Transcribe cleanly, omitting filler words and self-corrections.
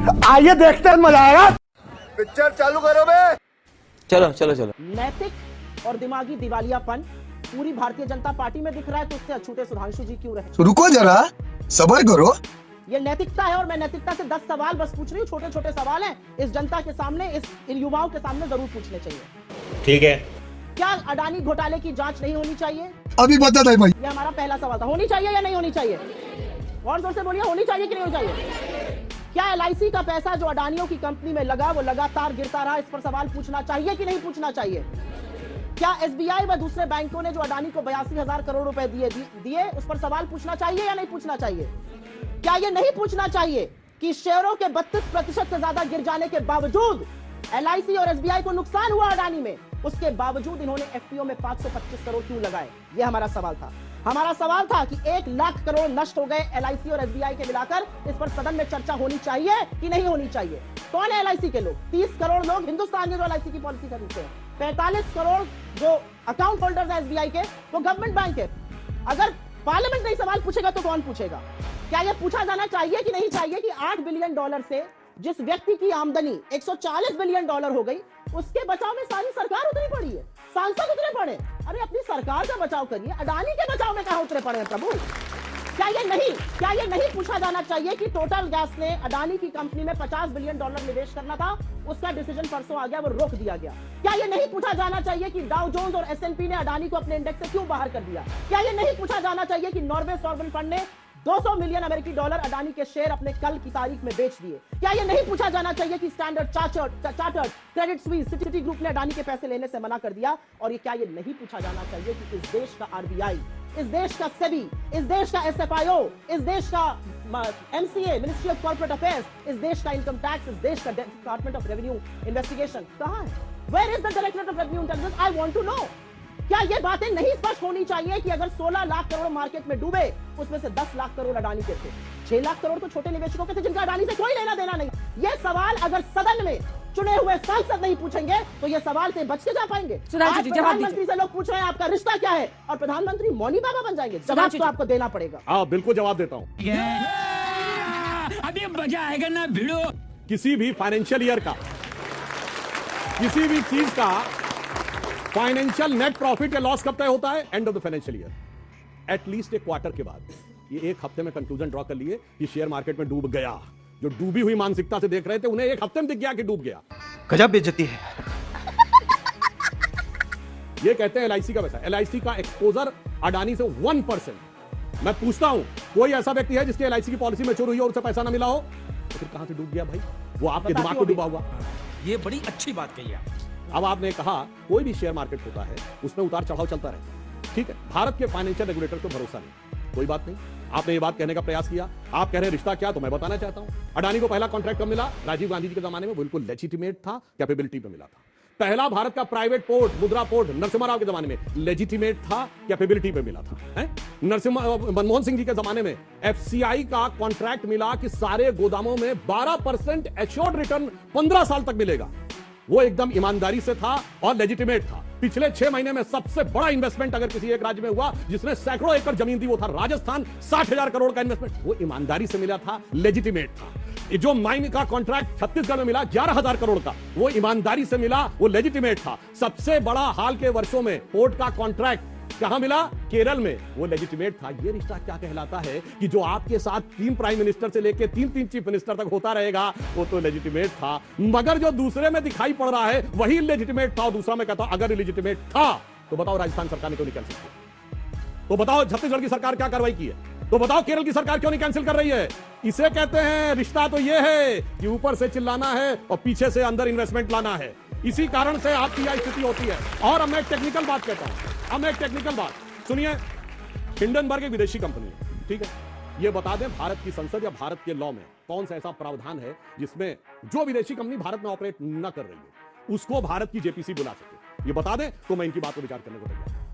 आइए देखते हैं, मजा आएगा। पिक्चर चालू करो बे। चलो चलो चलो। नैतिक और दिमागी दिवालियापन पूरी भारतीय जनता पार्टी में दिख रहा है, तो उससे अछूते सुधांशु जी क्यों रहे? रुको जरा, सबर करो। ये नैतिकता है और मैं नैतिकता से 10 सवाल बस पूछ रही हूँ, छोटे छोटे सवाल हैं, इस जनता के सामने, इन युवाओं के सामने जरूर पूछने चाहिए। ठीक है। क्या अडानी घोटाले की जांच नहीं होनी चाहिए? अभी बता दे भाई। ये हमारा पहला सवाल था। होनी चाहिए या नहीं होनी चाहिए? और जोर से बोलिए, होनी चाहिए कि नहीं होनी चाहिए? क्या LIC का पैसा जो अडानियों की कंपनी में लगा वो लगातार गिरता रहा, इस पर सवाल पूछना चाहिए कि नहीं पूछना चाहिए? क्या SBI व दूसरे बैंकों ने जो अडानी को 82,000 करोड़ रुपए दिए उस पर सवाल पूछना चाहिए या नहीं पूछना चाहिए? क्या ये नहीं पूछना चाहिए कि शेयरों के 32% से ज्यादा गिर जाने के बावजूद LIC और SBI को नुकसान हुआ अडानी में, उसके बावजूद इन्होंने FPO में 525 करोड़ क्यों लगाए? ये हमारा सवाल था। हमारा सवाल था कि 1 लाख करोड़ नष्ट हो गए LIC और SBI के मिलाकर, इस पर सदन में चर्चा होनी चाहिए कि नहीं होनी चाहिए? कौन है LIC के लोग? 30 करोड़ लोग हिंदुस्तान में जो LIC की पॉलिसी खरीदते हैं। 45 करोड़ जो अकाउंट होल्डर्स है SBI के, वो गवर्नमेंट बैंक है। अगर पार्लियामेंट नहीं सवाल पूछेगा तो कौन पूछेगा? क्या यह पूछा जाना चाहिए कि नहीं चाहिए कि $8 बिलियन से जिस व्यक्ति की आमदनी $140 बिलियन हो गई, उसके बचाव में सारी सरकार उतरी पड़ी है, सांसद उतरे पड़े? अरे अपनी सरकार का बचाव करिए, अडानी के बचाव में कहां उतरे पड़े हैं प्रभु? क्या ये नहीं पूछा जाना चाहिए कि टोटल गैस ने अडानी की कंपनी में $50 बिलियन निवेश करना था, उसका डिसीजन परसों आ गया, वो रोक दिया गया? क्या ये नहीं पूछा जाना चाहिए कि डाउ जोन्स और S&P ने अडानी को अपने इंडेक्स से क्यों बाहर कर दिया? क्या ये नहीं पूछा जाना चाहिए कि नॉर्वे सॉवरेन फंड ने $200 मिलियन अडानी के शेयर अपने कल की तारीख में बेच दिए? क्या ये नहीं पूछा जाना चाहिए कि standard chartered, Credit Suisse, city group ने अडानी के पैसे लेने से मना कर दिया? और ये क्या ये नहीं पूछा जाना चाहिए कि इस देश का RBI, इस देश का सेबी, इस देश का SFIO, इस देश का MCA, ministry of corporate affairs, इस देश का इनकम टैक्स, इस देश का डिपार्टमेंट ऑफ रेवेन्यू इन्वेस्टिगेशन कहां है? Where is the directorate of revenue intelligence? I want to know. क्या ये बातें नहीं स्पष्ट होनी चाहिए कि अगर 16 लाख करोड़ मार्केट में डूबे, उसमें से 10 लाख करोड़ अडानी के थे, 6 लाख करोड़ तो छोटे निवेशकों के थे जिनका अडानी से कोई लेना देना नहीं? ये सवाल अगर सदन में चुने हुए सांसद नहीं पूछेंगे तो ये सवाल से बच के जा पाएंगे? आज प्रधानमंत्री से लोग पूछ रहे हैं आपका रिश्ता क्या है, और प्रधानमंत्री मौनी बाबा बन जाएंगे? जवाब तो आपको देना पड़ेगा। हाँ बिल्कुल जवाब देता हूँ। अभी मजा आएगा ना भिड़ो। किसी भी फाइनेंशियल ईयर का, किसी भी चीज का फाइनेंशियल नेट प्रॉफिट या लॉस कब तय होता है? End of the financial year, at least एक क्वार्टर के बाद। ये एक हफ्ते में कंक्लूजन ड्रॉ कर लिए कि शेयर मार्केट में डूब गया। जो डूबी हुई मानसिकता से देख रहे थे उन्हें एक हफ्ते में दिख गया कि डूब गया। गजब बेइज्जती है। ये कहते हैं LIC का पैसा, LIC का एक्सपोजर अडानी से 1%। मैं पूछता हूं, कोई ऐसा व्यक्ति है जिसकी LIC की पॉलिसी मैच्योर हुई और उसे पैसा ना मिला हो? तो फिर कहां से डूब गया भाई? वो आपके दिमाग को डूबा हुआ। ये बड़ी अच्छी बात कही आप। अब आपने कहा कोई भी शेयर मार्केट होता है उसमें उतार चढ़ाव चलता रहता है, ठीक है। भारत के फाइनेंशियल रेगुलेटर को भरोसा नहीं, कोई बात नहीं। आपने ये बात कहने का प्रयास किया, आप कह रहे हैं रिश्ता क्या, तो मैं बताना चाहता हूं। अडानी को पहला कॉन्ट्रैक्ट कब मिला? राजीव गांधी जी के जमाने में, बिल्कुल लेजिटिमेट था, कैपेबिलिटी पे मिला था। पहला भारत का प्राइवेट पोर्ट, मुद्रा पोर्ट, नरसिम्हा राव के जमाने में लेजिटिमेट था, कैपेबिलिटी पे मिला था। मनमोहन सिंह जी के जमाने में FCI का कॉन्ट्रैक्ट मिला कि सारे गोदामों में 12% एश्योर्ड रिटर्न 15 साल तक मिलेगा। वो एकदम ईमानदारी से था और लेजिटिमेट था। पिछले 6 महीने में सबसे बड़ा इन्वेस्टमेंट अगर किसी एक राज्य में हुआ जिसने सैकड़ों एकड़ जमीन दी, वो था राजस्थान। 60,000 करोड़ का इन्वेस्टमेंट, वो ईमानदारी से मिला था, लेजिटिमेट था। जो माइन का कॉन्ट्रैक्ट छत्तीसगढ़ में मिला 11,000 करोड़ का, वो ईमानदारी से मिला, वो लेजिटिमेट था। सबसे बड़ा हाल के वर्षों में पोर्ट का कॉन्ट्रैक्ट कहां मिला? केरल में, वो लेजिटिमेट था। ये रिश्ता क्या कहलाता है कि जो आपके साथ 3 प्राइम मिनिस्टर से लेकर 3 चीफ मिनिस्टर तक होता रहेगा, वो तो लेजिटिमेट था। मगर जो दूसरे में दिखाई पड़ रहा है वही लेजिटिमेट था। और दूसरा मैं कहता हूं, अगर इलिजिटिमेट था तो बताओ राजस्थान सरकार ने क्यों नहीं कैंसिल किया? तो बताओ छत्तीसगढ़ की सरकार क्या कार्रवाई की है? तो बताओ केरल की सरकार क्यों नहीं कैंसिल कर रही है? इसे कहते हैं रिश्ता। तो यह है कि ऊपर से चिल्लाना है और पीछे से अंदर इन्वेस्टमेंट लाना है। इसी कारण से आपकी यह स्थिति होती है। और अब मैं एक टेक्निकल बात कहता हूं, अब मैं एक टेक्निकल बात सुनिए। हिंडनबर्ग एक विदेशी कंपनी है, ठीक है। ये बता दें भारत की संसद या भारत के लॉ में कौन सा ऐसा प्रावधान है जिसमें जो विदेशी कंपनी भारत में ऑपरेट न कर रही है उसको भारत की JPC बुला सके? ये बता दें तो मैं इनकी बात को विचार करने को तैयार हूं।